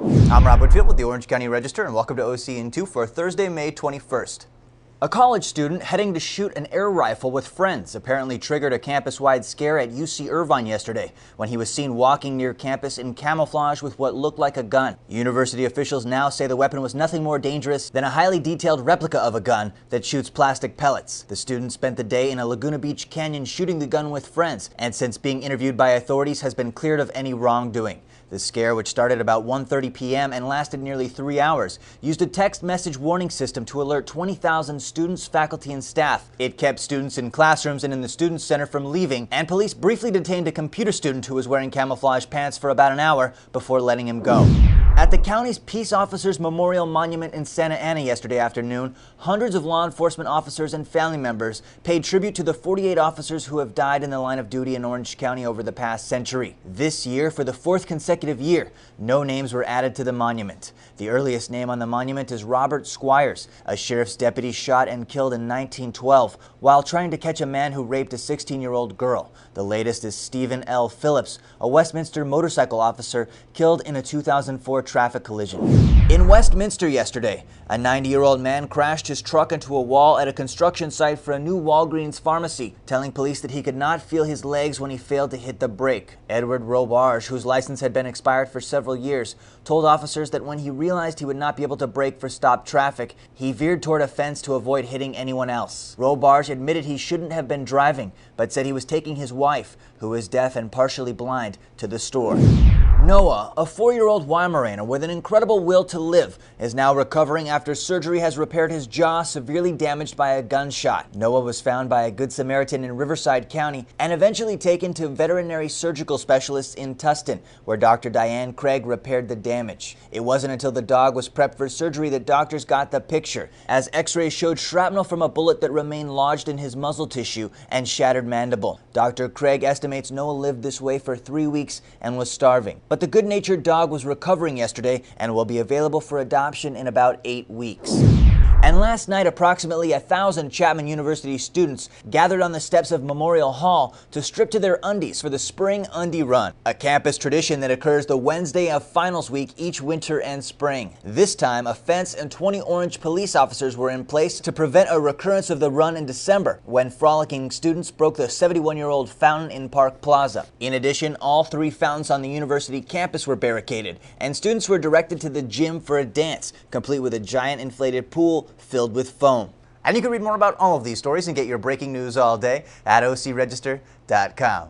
I'm Rob Whitfield with the Orange County Register, and welcome to OC in 2 for Thursday, May 21st. A college student heading to shoot an air rifle with friends apparently triggered a campus-wide scare at UC Irvine yesterday when he was seen walking near campus in camouflage with what looked like a gun. University officials now say the weapon was nothing more dangerous than a highly detailed replica of a gun that shoots plastic pellets. The student spent the day in a Laguna Beach canyon shooting the gun with friends, and since being interviewed by authorities has been cleared of any wrongdoing. The scare, which started about 1:30 p.m. and lasted nearly 3 hours, used a text message warning system to alert 20,000 students, faculty, and staff. It kept students in classrooms and in the student center from leaving, and police briefly detained a computer student who was wearing camouflage pants for about an hour before letting him go. At the county's Peace Officers Memorial Monument in Santa Ana yesterday afternoon, hundreds of law enforcement officers and family members paid tribute to the 48 officers who have died in the line of duty in Orange County over the past century. This year, for the 4th consecutive year, no names were added to the monument. The earliest name on the monument is Robert Squires, a sheriff's deputy shot and killed in 1912 while trying to catch a man who raped a 16-year-old girl. The latest is Stephen L. Phillips, a Westminster motorcycle officer killed in a 2004 traffic collision. In Westminster yesterday, a 90-year-old man crashed his truck into a wall at a construction site for a new Walgreens pharmacy, telling police that he could not feel his legs when he failed to hit the brake. Edward Robarge, whose license had been expired for several years, told officers that when he realized he would not be able to brake for stopped traffic, he veered toward a fence to avoid hitting anyone else. Robarge admitted he shouldn't have been driving, but said he was taking his wife, who is deaf and partially blind, to the store. Noah, a 4-year-old Weimaraner with an incredible will to live, is now recovering after surgery has repaired his jaw severely damaged by a gunshot. Noah was found by a Good Samaritan in Riverside County and eventually taken to veterinary surgical specialists in Tustin, where Dr. Diane Craig repaired the damage. It wasn't until the dog was prepped for surgery that doctors got the picture, as x-rays showed shrapnel from a bullet that remained lodged in his muzzle tissue and shattered mandible. Dr. Craig estimates Noah lived this way for 3 weeks and was starving. But the good-natured dog was recovering yesterday and will be available for adoption in about 8 weeks. And last night, approximately 1,000 Chapman University students gathered on the steps of Memorial Hall to strip to their undies for the Spring Undie Run, a campus tradition that occurs the Wednesday of finals week each winter and spring. This time, a fence and 20 orange police officers were in place to prevent a recurrence of the run in December, when frolicking students broke the 71-year-old fountain in Park Plaza. In addition, all 3 fountains on the university campus were barricaded, and students were directed to the gym for a dance, complete with a giant inflated pool filled with foam. And you can read more about all of these stories and get your breaking news all day at ocregister.com.